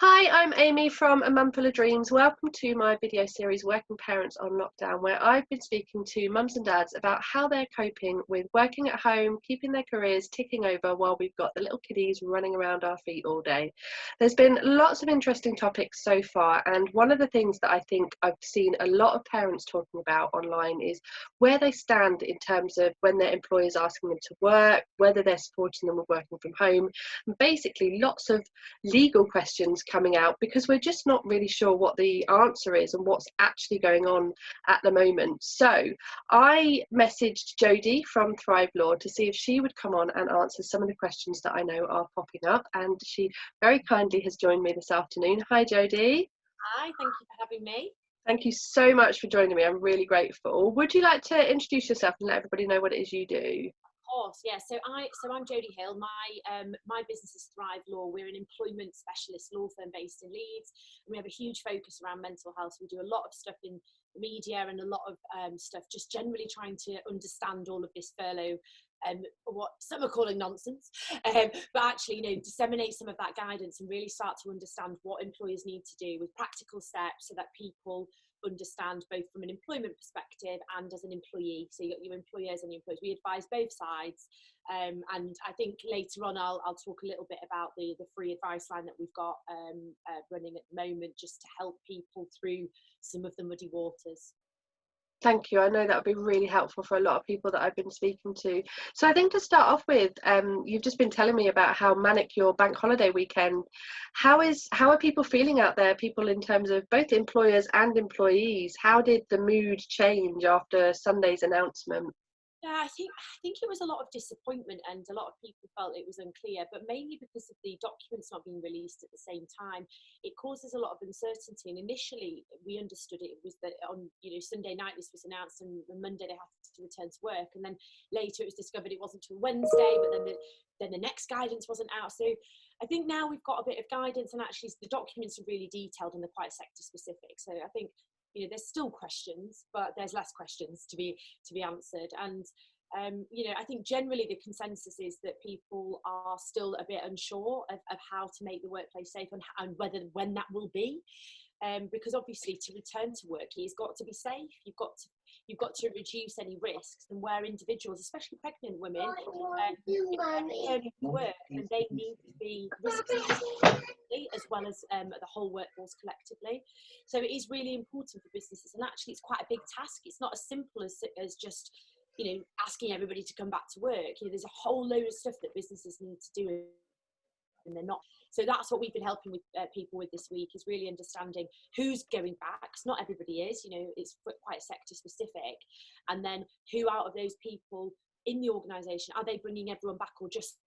Hi, I'm Amy from A Mum Full of Dreams. Welcome to my video series, Working Parents on Lockdown, where I've been speaking to mums and dads about how they're coping with working at home, keeping their careers ticking over while we've got the little kiddies running around our feet all day. There's been lots of interesting topics so far, and one of the things that I think I've seen a lot of parents talking about online is where they stand in terms of when their employer's asking them to work, whether they're supporting them with working from home, and basically lots of legal questions coming out because we're just not really sure what the answer is and what's actually going on at the moment. So I messaged Jodie from Thrive Law to see if she would come on and answer some of the questions that I know are popping up, and she very kindly has joined me this afternoon. Hi Jodie. Hi, thank you for having me. Thank you so much for joining me. I'm really grateful. Would you like to introduce yourself and let everybody know what it is you do? Of course, yeah. So I'm Jodie Hill. My business is Thrive Law. We're an employment specialist law firm based in Leeds, and we have a huge focus around mental health. We do a lot of stuff in the media and a lot of stuff just generally trying to understand all of this furlough, what some are calling nonsense, but actually, disseminate some of that guidance and really start to understand what employers need to do with practical steps so that people understand both from an employment perspective and as an employee. So you've got your employers and your employees. We advise both sides, and I think later on I'll talk a little bit about the free advice line that we've got running at the moment, just to help people through some of the muddy waters. Thank you. I know that would be really helpful for a lot of people that I've been speaking to. So I think to start off with, you've just been telling me about how manic your bank holiday weekend. How are people feeling out there? People in terms of both employers and employees. How did the mood change after Sunday's announcement? Yeah, I think it was a lot of disappointment, and a lot of people felt it was unclear, but mainly because of the documents not being released at the same time. It causes a lot of uncertainty. And initially, we understood it was that on Sunday night this was announced, and on Monday they had to return to work, and then later it was discovered it wasn't till Wednesday. But then the next guidance wasn't out. So I think now we've got a bit of guidance, and actually the documents are really detailed and they're quite sector specific. So I think there's still questions, but there's less questions to be answered. And I think generally the consensus is that people are still a bit unsure of how to make the workplace safe, and when that will be. Because obviously to return to work, it's got to be safe. You've got to reduce any risks, and where individuals, especially pregnant women, returning to work, and they need to be risk assessed as well as the whole workforce collectively. So it is really important for businesses, and actually it's quite a big task. It's not as simple as just asking everybody to come back to work. There's a whole load of stuff that businesses need to do, and they're not. So that's what we've been helping with people with this week, is really understanding who's going back, because not everybody is. It's quite sector specific. And then who out of those people in the organisation are they bringing everyone back, or just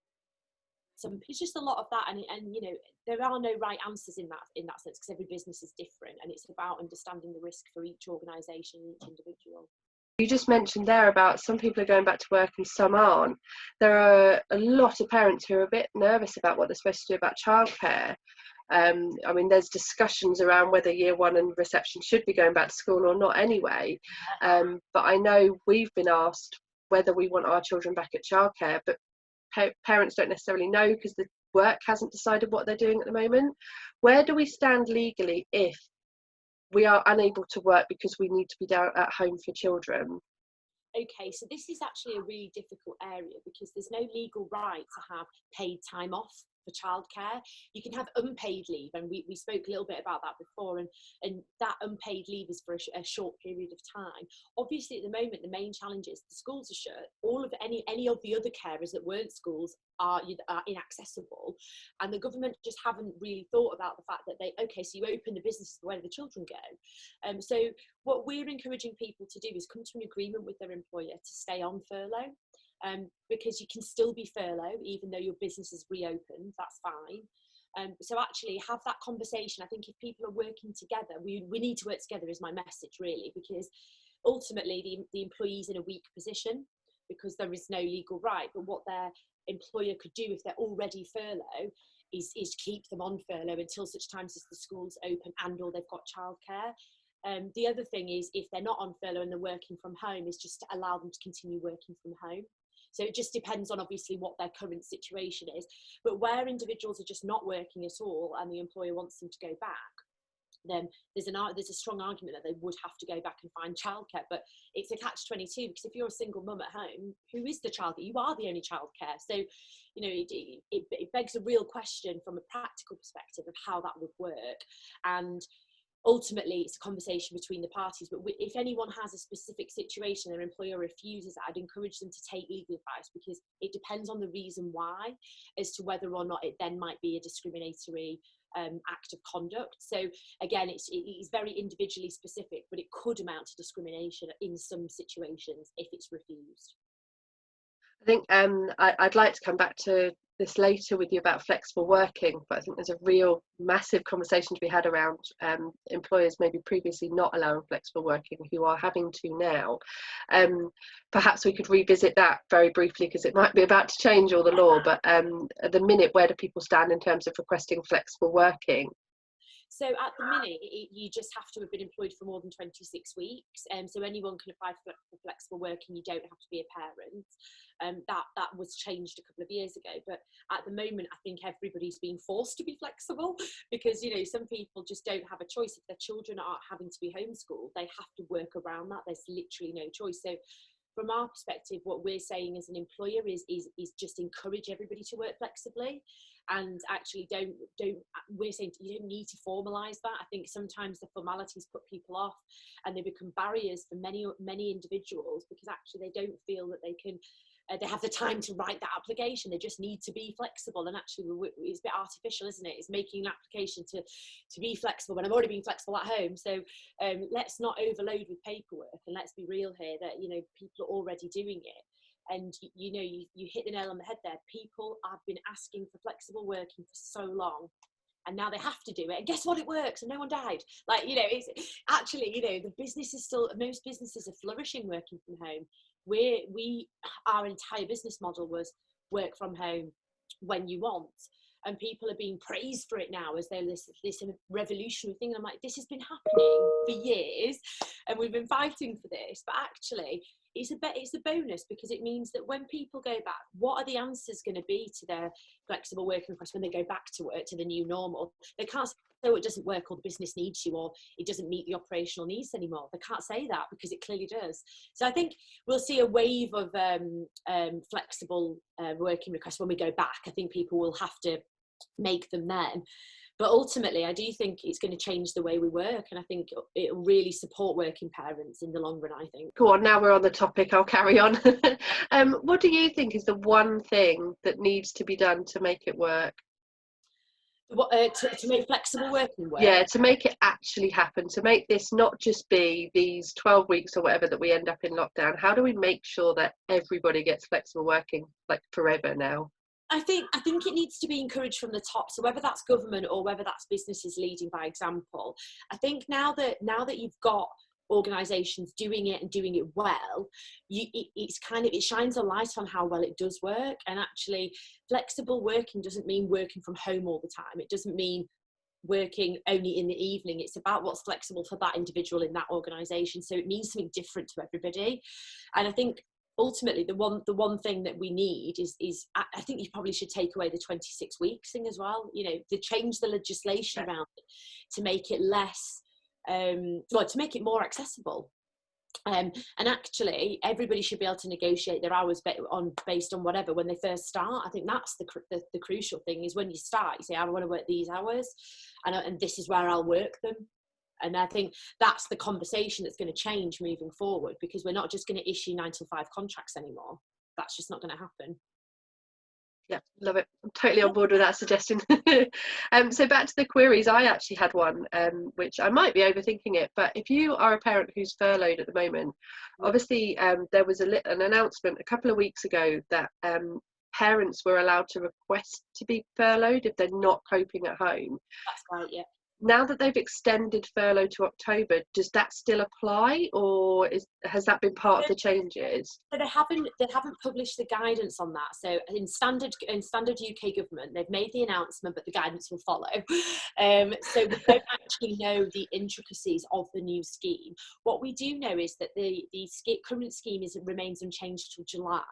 some? It's just a lot of that, and there are no right answers in that sense, because every business is different, and it's about understanding the risk for each organisation, each individual. You just mentioned there about some people are going back to work and some aren't. There are a lot of parents who are a bit nervous about what they're supposed to do about childcare. I mean, there's discussions around whether year one and reception should be going back to school or not anyway. But I know we've been asked whether we want our children back at childcare, but parents don't necessarily know because the work hasn't decided what they're doing at the moment. Where do we stand legally if we are unable to work because we need to be down at home for children? Okay, so this is actually a really difficult area, because there's no legal right to have paid time off for childcare. You can have unpaid leave, and we spoke a little bit about that before, and that unpaid leave is for a short period of time. Obviously, at the moment, the main challenge is the schools are shut. All of any of the other carers that weren't schools are inaccessible, and the government just haven't really thought about the fact that so you open the businesses where the children go. So what we're encouraging people to do is come to an agreement with their employer to stay on furlough, because you can still be furloughed even though your business is reopened. That's fine. So actually have that conversation. I think if people are working together, we need to work together is my message, really, because ultimately the employee's in a weak position because there is no legal right. But what their employer could do if they're already furloughed is keep them on furlough until such times as the schools open and or they've got childcare. The other thing is, if they're not on furlough and they're working from home, is just to allow them to continue working from home. So it just depends on obviously what their current situation is. But where individuals are just not working at all and the employer wants them to go back, then there's a strong argument that they would have to go back and find childcare. But it's a catch-22, because if you're a single mum at home, who is the child? You are the only childcare. So, you know, it begs a real question from a practical perspective of how that would work. And ultimately, it's a conversation between the parties. But if anyone has a specific situation, their employer refuses it, I'd encourage them to take legal advice, because it depends on the reason why as to whether or not it then might be a discriminatory act of conduct. So again, it is very individually specific, but it could amount to discrimination in some situations if it's refused. I think I'd like to come back to this later with you about flexible working, but I think there's a real massive conversation to be had around employers maybe previously not allowing flexible working who are having to now. Perhaps we could revisit that very briefly, because it might be about to change all the law, but at the minute, where do people stand in terms of requesting flexible working? So at the minute, you just have to have been employed for more than 26 weeks. So anyone can apply for flexible working. You don't have to be a parent. That was changed a couple of years ago. But at the moment, I think everybody's being forced to be flexible, because, you know, some people just don't have a choice. If their children are having to be homeschooled, they have to work around that. There's literally no choice. So from our perspective, what we're saying as an employer is just encourage everybody to work flexibly. And actually we're saying you don't need to formalise that. I think sometimes the formalities put people off, and they become barriers for many individuals, because actually they don't feel that they can they have the time to write that application. They just need to be flexible, and actually it's a bit artificial, isn't it? It's making an application to be flexible when I'm already being flexible at home. So let's not overload with paperwork, and let's be real here that, you know, people are already doing it. And, you know, you hit the nail on the head there. People have been asking for flexible working for so long, and now they have to do it. And guess what? It works, and no one died. Like, you know, it's actually, you know, the business is still, most businesses are flourishing working from home. Our entire business model was work from home when you want. And people are being praised for it now as though this revolutionary thing. I'm like, this has been happening for years, and we've been fighting for this. But actually, it's a bonus, because it means that when people go back, what are the answers going to be to their flexible working request when they go back to work, to the new normal? They can't say, oh, it doesn't work, or the business needs you, or it doesn't meet the operational needs anymore. They can't say that, because it clearly does. So I think we'll see a wave of flexible working requests when we go back. I think people will have to make them then. But ultimately, I do think it's going to change the way we work, and I think it'll really support working parents in the long run, I think. Go on, now we're on the topic, I'll carry on. What do you think is the one thing that needs to be done to make it work? To make flexible working work? Yeah, to make it actually happen, to make this not just be these 12 weeks or whatever that we end up in lockdown. How do we make sure that everybody gets flexible working, like, forever now? I think it needs to be encouraged from the top. So whether that's government or whether that's businesses leading by example, I think now that you've got organisations doing it and doing it well, it shines a light on how well it does work. And actually, flexible working doesn't mean working from home all the time. It doesn't mean working only in the evening. It's about what's flexible for that individual in that organisation. So it means something different to everybody. And I think ultimately the one thing that we need is I think you probably should take away the 26 weeks thing as well, you know, to change the legislation around it, to make it less to make it more accessible. And actually everybody should be able to negotiate their hours based on whatever when they first start. I think that's the crucial thing, is when you start, you say, I want to work these hours, and this is where I'll work them. And I think that's the conversation that's going to change moving forward, because we're not just going to issue 9 to 5 contracts anymore. That's just not going to happen. Yeah, love it. I'm totally on board with that suggestion. So back to the queries, I actually had one, which I might be overthinking it, but if you are a parent who's furloughed at the moment, obviously there was an announcement a couple of weeks ago that parents were allowed to request to be furloughed if they're not coping at home. That's right, yeah. now that they've extended furlough to October, does that still apply, or has that been part of the changes? So they haven't published the guidance on that. So in standard UK government, they've made the announcement, but the guidance will follow. So we don't actually know the intricacies of the new scheme. What we do know is that the current scheme remains unchanged till July.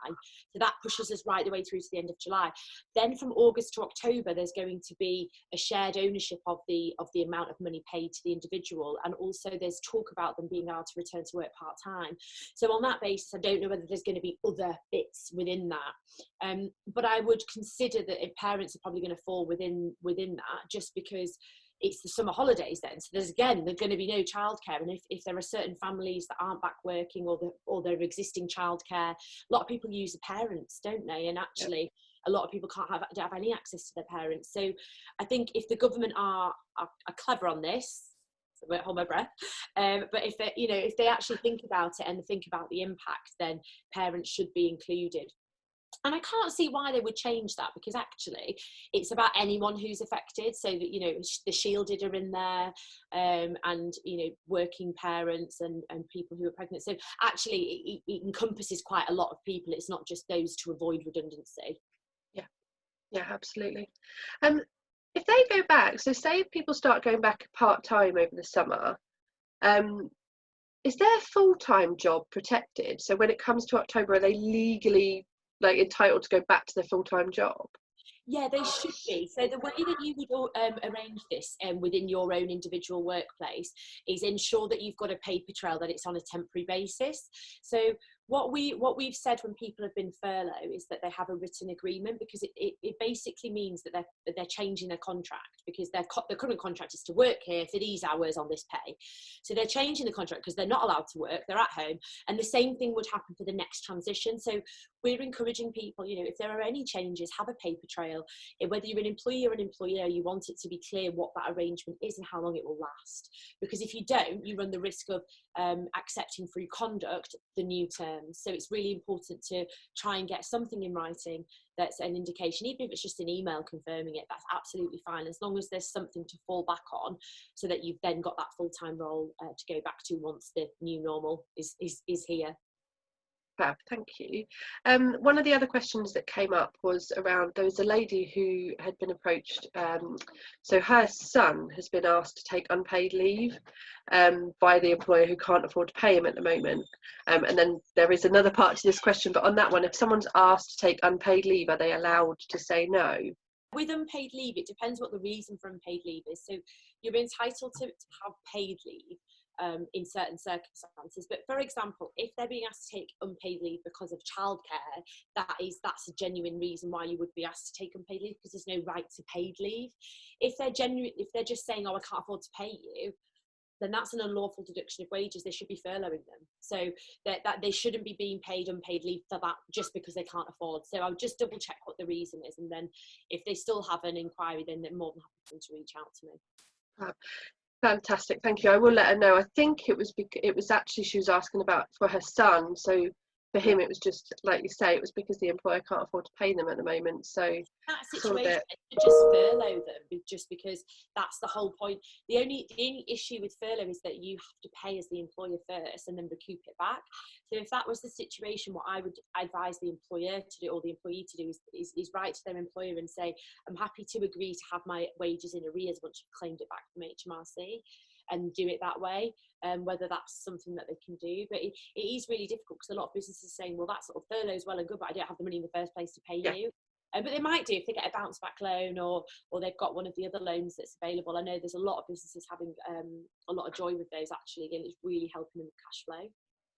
So that pushes us right the way through to the end of July. Then from August to October, there's going to be a shared ownership of the amount of money paid to the individual, and also there's talk about them being able to return to work part-time. So on that basis, I don't know whether there's going to be other bits within that, but I would consider that if parents are probably going to fall within that, just because it's the summer holidays then. So there's going to be no childcare, and if there are certain families that aren't back working, or their existing childcare, a lot of people use the parents, don't they? And actually, a lot of people don't have any access to their parents. So I think if the government are clever on this, I won't hold my breath, but if they actually think about it and think about the impact, then parents should be included. And I can't see why they would change that, because actually it's about anyone who's affected. So that, the shielded are in there, and working parents and people who are pregnant. So actually it encompasses quite a lot of people. It's not just those to avoid redundancy. Yeah, absolutely. If they go back, so say if people start going back part-time over the summer, is their full-time job protected? So when it comes to October, are they legally entitled to go back to their full-time job? Yeah, they should be. So the way that you would arrange this within your own individual workplace is ensure that you've got a paper trail, that it's on a temporary basis. So what we've said when people have been furloughed is that they have a written agreement, because it basically means that they're changing their contract, because their current contract is to work here for these hours on this pay. So they're changing the contract because they're not allowed to work, they're at home, and the same thing would happen for the next transition. So we're encouraging people, if there are any changes, have a paper trail. Whether you're an employee or an employer, you want it to be clear what that arrangement is and how long it will last. Because if you don't, you run the risk of accepting through conduct the new terms. So it's really important to try and get something in writing that's an indication, even if it's just an email confirming it, that's absolutely fine, as long as there's something to fall back on, so that you've then got that full-time role to go back to once the new normal is here. Fab, thank you. One of the other questions that came up was around, there was a lady who had been approached, so her son has been asked to take unpaid leave by the employer who can't afford to pay him at the moment. And then there is another part to this question, but on that one, if someone's asked to take unpaid leave, are they allowed to say no? With unpaid leave, it depends what the reason for unpaid leave is. So you're entitled to have paid leave in certain circumstances, but for example, if they're being asked to take unpaid leave because of childcare, that's a genuine reason why you would be asked to take unpaid leave, because there's no right to paid leave. If they're just saying, oh, I can't afford to pay you, then that's an unlawful deduction of wages. They should be furloughing them. So that they shouldn't be being paid unpaid leave for that just because they can't afford. So I'll just double check what the reason is, and then if they still have an inquiry, then they're more than happy to reach out to me. Fantastic, thank you. I will let her know. I think it was actually she was asking about for her son. So for him, it was just like you say, it was because the employer can't afford to pay them at the moment. So that situation, just furlough them, just because that's the whole point. The only issue with furlough is that you have to pay as the employer first and then recoup it back. So if that was the situation, what I would advise the employer to do, or the employee to do, is write to their employer and say, I'm happy to agree to have my wages in arrears once you've claimed it back from HMRC, and do it that way. Whether that's something that they can do, but it is really difficult, because a lot of businesses are saying, well, that sort of furlough is well and good, but I don't have the money in the first place to pay you. But they might do if they get a bounce back loan, or they've got one of the other loans that's available. I know there's a lot of businesses having a lot of joy with those, actually, and it's really helping them with cash flow.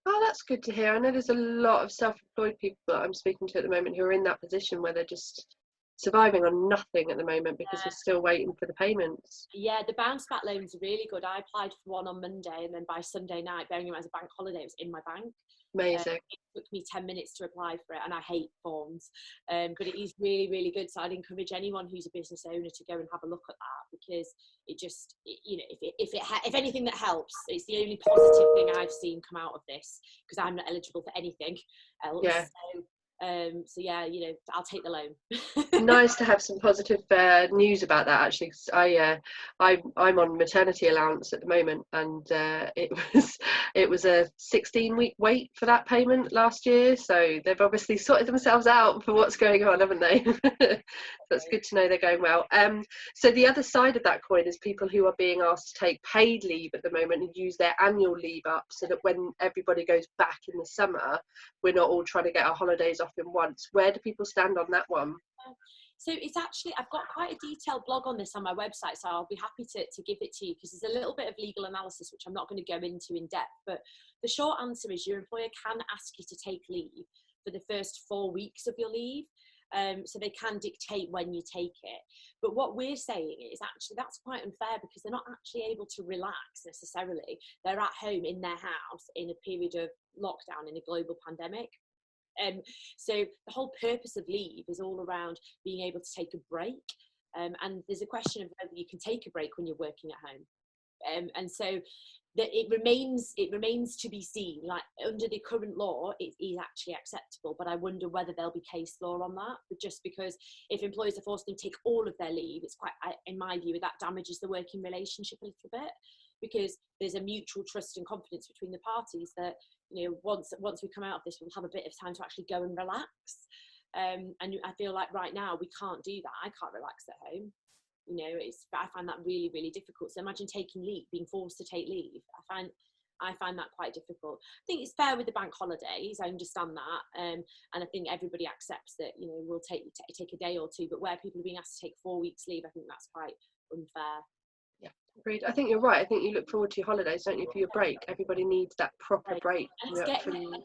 Oh, that's good to hear. I know there's a lot of self-employed people that I'm speaking to at the moment who are in that position where they're just surviving on nothing at the moment because they're still waiting for the payments. Yeah, the bounce back loans are really good. I applied for one on Monday, and then by Sunday night, bearing in mind it's a bank holiday, it was in my bank. Amazing. It took me 10 minutes to apply for it, and I hate forms, but it is really, really good. So I'd encourage anyone who's a business owner to go and have a look at that, because it just, if anything that helps, it's the only positive thing I've seen come out of this, because I'm not eligible for anything else. Yeah. So So yeah, you know, I'll take the loan. Nice to have some positive news about that, actually, 'cause I'm on maternity allowance at the moment, and it was a 16-week wait for that payment last year, so they've obviously sorted themselves out for what's going on, haven't they? That's good to know they're going well. So the other side of that coin is people who are being asked to take paid leave at the moment and use their annual leave up, so that when everybody goes back in the summer, we're not all trying to get our holidays off in once. Where do people stand on that one? So it's actually, I've got quite a detailed blog on this on my website, so I'll be happy to give it to you, because there's a little bit of legal analysis which I'm not going to go into in depth, but the short answer is your employer can ask you to take leave for the first 4 weeks of your leave. So they can dictate when you take it. But what we're saying is actually that's quite unfair, because they're not actually able to relax necessarily. They're at home in their house in a period of lockdown in a global pandemic. So the whole purpose of leave is all around being able to take a break. And there's a question of whether you can take a break when you're working at home. And so that it remains to be seen. Like, under the current law, it is actually acceptable, but I wonder whether there'll be case law on that. But just because if employers are forced to take all of their leave, it's quite, in my view, that damages the working relationship a little bit, because there's a mutual trust and confidence between the parties that, you know, once we come out of this, we'll have a bit of time to actually go and relax. And I feel like right now we can't do that. I can't relax at home. You know, I find that really, really difficult. So imagine taking leave, being forced to take leave. I find that quite difficult. I think it's fair with the bank holidays. I understand that, and I think everybody accepts that. You know, we'll take a day or two, but where people are being asked to take 4 weeks leave, I think that's quite unfair. Yeah, agreed. I think you're right. I think you look forward to your holidays, don't you, for your break? Everybody needs that proper break from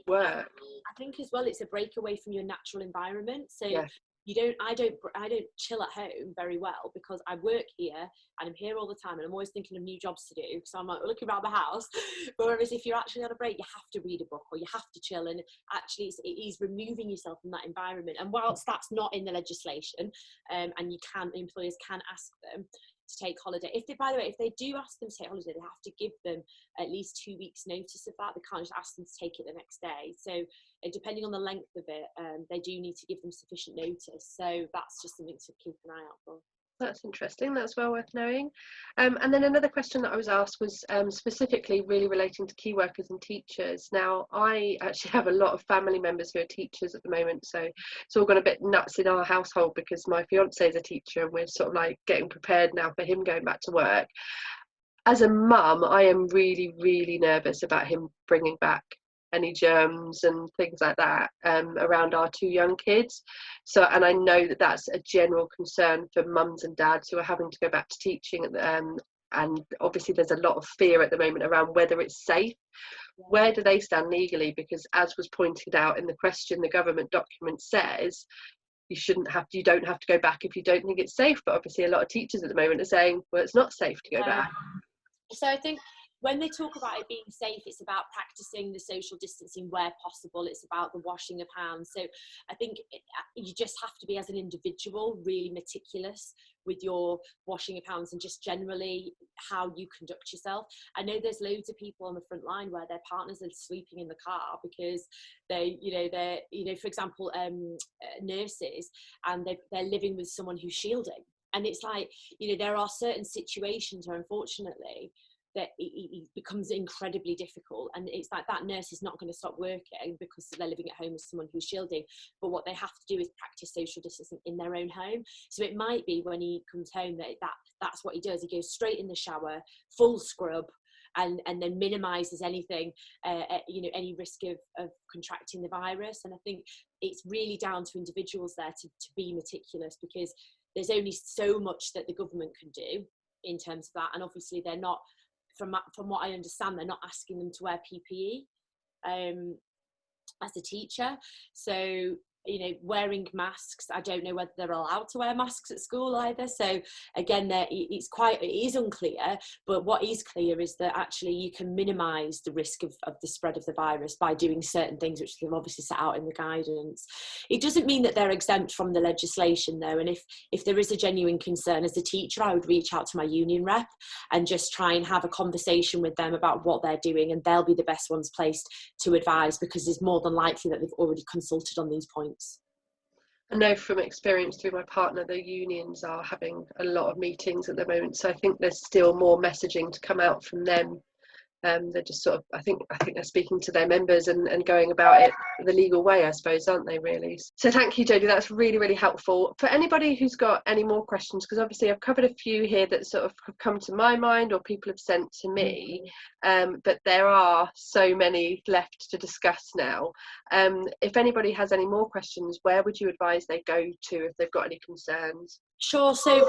work. I think as well, it's a break away from your natural environment. So yeah. I don't chill at home very well, because I work here and I'm here all the time, and I'm always thinking of new jobs to do, so I'm like looking around the house. But whereas if you're actually on a break, you have to read a book or you have to chill, and actually it is removing yourself from that environment. And whilst that's not in the legislation, and employers can ask them to take holiday, by the way, if they do ask them to take holiday, they have to give them at least 2 weeks notice of that. They can't just ask them to take it the next day. So depending on the length of it, they do need to give them sufficient notice. So that's just something to keep an eye out for. That's interesting. That's well worth knowing. And then another question that I was asked was specifically really relating to key workers and teachers. Now, I actually have a lot of family members who are teachers at the moment, so it's all gone a bit nuts in our household, because my fiance is a teacher and we're sort of like getting prepared now for him going back to work. As a mum, I am really, really nervous about him bringing back any germs and things like that around our 2 young kids. So, and I know that that's a general concern for mums and dads who are having to go back to teaching, and obviously there's a lot of fear at the moment around whether it's safe. Where do they stand legally? Because as was pointed out in the question, the government document says you don't have to go back if you don't think it's safe, but obviously a lot of teachers at the moment are saying, well, it's not safe to go back. So I think when they talk about it being safe, it's about practicing the social distancing where possible. It's about the washing of hands. So I think you just have to be, as an individual, really meticulous with your washing of hands and just generally how you conduct yourself. I know there's loads of people on the front line where their partners are sleeping in the car because they're for example, nurses, and they're living with someone who's shielding. And it's like, there are certain situations where, unfortunately, that it becomes incredibly difficult, and it's like that nurse is not going to stop working because they're living at home with someone who's shielding, but what they have to do is practice social distancing in their own home. So it might be when he comes home that's what he does. He goes straight in the shower, full scrub, and then minimises anything, any risk of contracting the virus. And I think it's really down to individuals there to be meticulous, because there's only so much that the government can do in terms of that, and obviously they're not, from what I understand, they're not asking them to wear PPE as a teacher. So, wearing masks, I don't know whether they're allowed to wear masks at school either. So again, it is unclear, but what is clear is that actually you can minimise the risk of the spread of the virus by doing certain things, which they've obviously set out in the guidance. It doesn't mean that they're exempt from the legislation though, and if there is a genuine concern as a teacher, I would reach out to my union rep and just try and have a conversation with them about what they're doing, and they'll be the best ones placed to advise, because it's more than likely that they've already consulted on these points. difference. I know from experience through my partner, the unions are having a lot of meetings at the moment, so I think there's still more messaging to come out from them. They're just sort of, I think they're speaking to their members and going about it the legal way, I suppose, aren't they, really? So thank you, Jodie, that's really, really helpful. For anybody who's got any more questions, because obviously I've covered a few here that sort of have come to my mind or people have sent to me, but there are so many left to discuss now. If anybody has any more questions, where would you advise they go to if they've got any concerns? Sure. So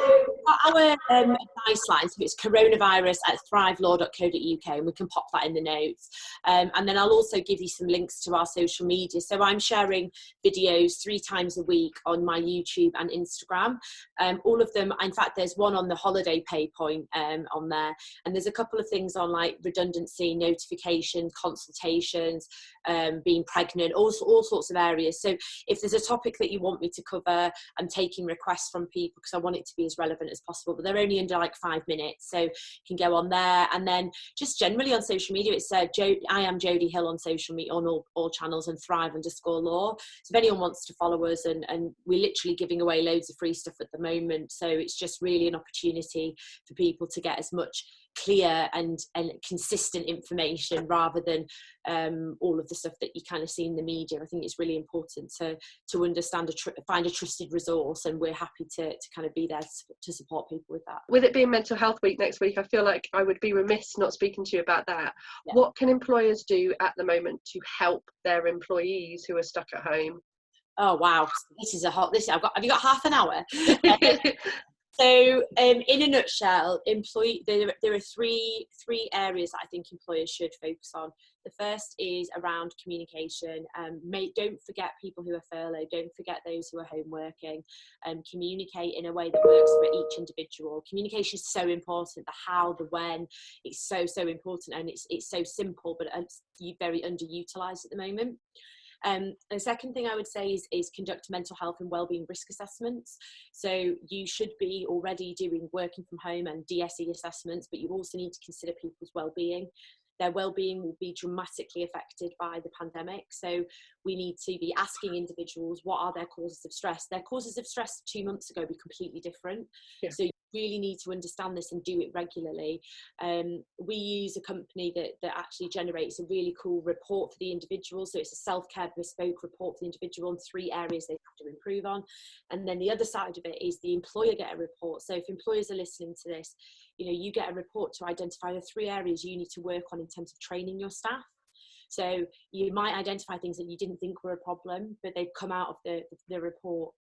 our advice line, so it's coronavirus@thrivelaw.co.uk, and we can pop that in the notes. And then I'll also give you some links to our social media. So I'm sharing videos 3 times a week on my YouTube and Instagram. All of them, in fact, there's one on the holiday pay point on there. And there's a couple of things on like redundancy, notifications, consultations, being pregnant, all sorts of areas. So if there's a topic that you want me to cover, I'm taking requests from people because I want it to be as relevant as possible, but they're only under like 5 minutes, so you can go on there. And then just generally on social media, it's I am Jodie Hill on social media, on all channels, and Thrive_law. So if anyone wants to follow us, and we're literally giving away loads of free stuff at the moment, so it's just really an opportunity for people to get as much clear and consistent information rather than all of the stuff that you kind of see in the media. I think it's really important to understand, find a trusted resource, and we're happy to kind of be there to support people with that. With it being Mental Health Week next week, I feel like I would be remiss not speaking to you about that. Yeah. What can employers do at the moment to help their employees who are stuck at home? Oh wow, this is have you got half an hour? So in a nutshell, there are three areas that I think employers should focus on. The first is around communication. Don't forget people who are furloughed, don't forget those who are home working. Communicate in a way that works for each individual. Communication is so important, the how, the when, it's so important, and it's so simple, but it's very underutilised at the moment. The second thing I would say is conduct mental health and wellbeing risk assessments. So you should be already doing working from home and DSE assessments, but you also need to consider people's wellbeing. Their wellbeing will be dramatically affected by the pandemic. So we need to be asking individuals, what are their causes of stress? Their causes of stress 2 months ago be completely different. Yeah. So you really need to understand this and do it regularly. We use a company that actually generates a really cool report for the individual. So it's a self-care bespoke report for the individual in 3 areas they have to improve on. And then the other side of it is the employer get a report. So if employers are listening to this, you get a report to identify the 3 areas you need to work on in terms of training your staff. So you might identify things that you didn't think were a problem, but they've come out of the report.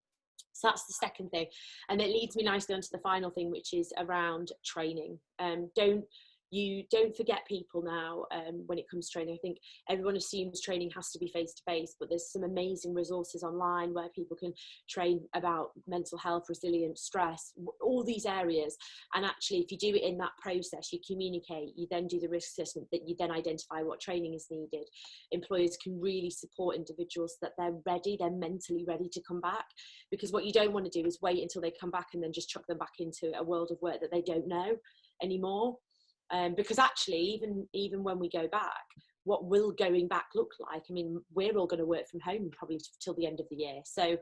So that's the second thing. And it leads me nicely onto the final thing, which is around training. Don't forget people now when it comes to training. I think everyone assumes training has to be face-to-face, but there's some amazing resources online where people can train about mental health, resilience, stress, all these areas. And actually, if you do it in that process, you communicate, you then do the risk assessment, that you then identify what training is needed. Employers can really support individuals so that they're mentally ready to come back. Because what you don't want to do is wait until they come back and then just chuck them back into a world of work that they don't know anymore. Because actually, even when we go back, what will going back look like? I mean, we're all going to work from home probably till the end of the year. So,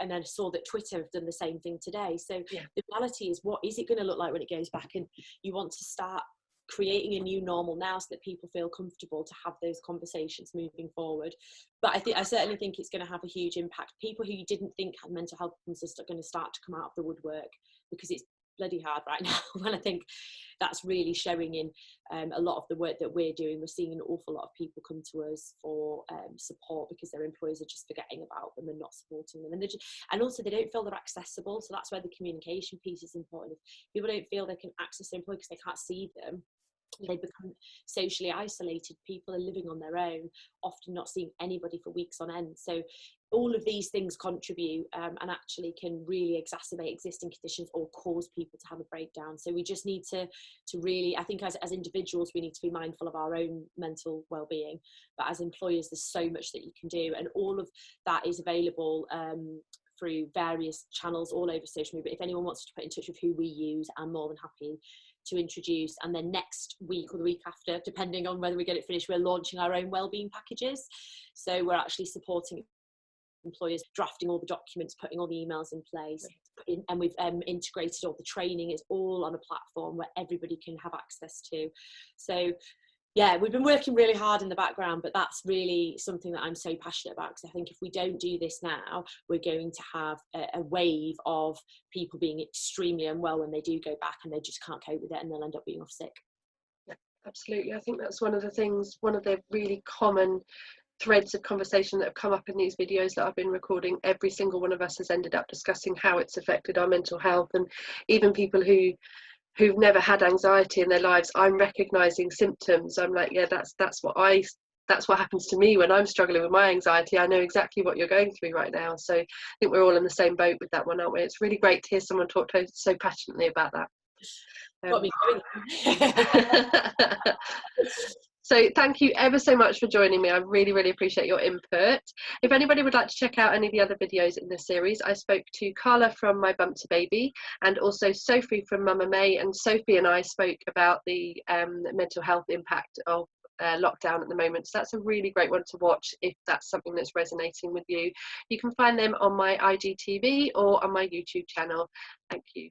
and I saw that Twitter have done the same thing today. So yeah. The reality is, what is it going to look like when it goes back? And you want to start creating a new normal now so that people feel comfortable to have those conversations moving forward. But I certainly think it's going to have a huge impact. People who you didn't think had mental health problems are going to start to come out of the woodwork, because it's bloody hard right now. And I think that's really showing in a lot of the work that we're doing. We're seeing an awful lot of people come to us for support because their employers are just forgetting about them and not supporting them, and also they don't feel they're accessible. So that's where the communication piece is important. If people don't feel they can access their employer because they can't see them, they become socially isolated. People are living on their own, often not seeing anybody for weeks on end. So all of these things contribute and actually can really exacerbate existing conditions or cause people to have a breakdown. So we just need to really, I think as individuals, we need to be mindful of our own mental well-being. But as employers, there's so much that you can do, and all of that is available through various channels all over social media. But if anyone wants to put in touch with who we use, I'm more than happy to introduce. And then next week or the week after, depending on whether we get it finished, we're launching our own wellbeing packages. So we're actually supporting employers drafting all the documents, putting all the emails in place. And we've integrated all the training. It's all on a platform where everybody can have access to. So yeah, we've been working really hard in the background, but that's really something that I'm so passionate about, because I think if we don't do this now, we're going to have a wave of people being extremely unwell when they do go back, and they just can't cope with it, and they'll end up being off sick. Yeah, absolutely. I think that's one of the things, one of the really common threads of conversation that have come up in these videos that I've been recording. Every single one of us has ended up discussing how it's affected our mental health, and even people who've never had anxiety in their lives, I'm recognizing symptoms. I'm like, yeah, that's what happens to me when I'm struggling with my anxiety. I know exactly what you're going through right now. So I think we're all in the same boat with that one, aren't we? It's really great to hear someone talk so passionately about that. Got me going. So thank you ever so much for joining me. I really, really appreciate your input. If anybody would like to check out any of the other videos in this series, I spoke to Carla from My Bump to Baby, and also Sophie from Mama May, and Sophie and I spoke about the mental health impact of lockdown at the moment. So that's a really great one to watch if that's something that's resonating with you. You can find them on my IGTV or on my YouTube channel. Thank you.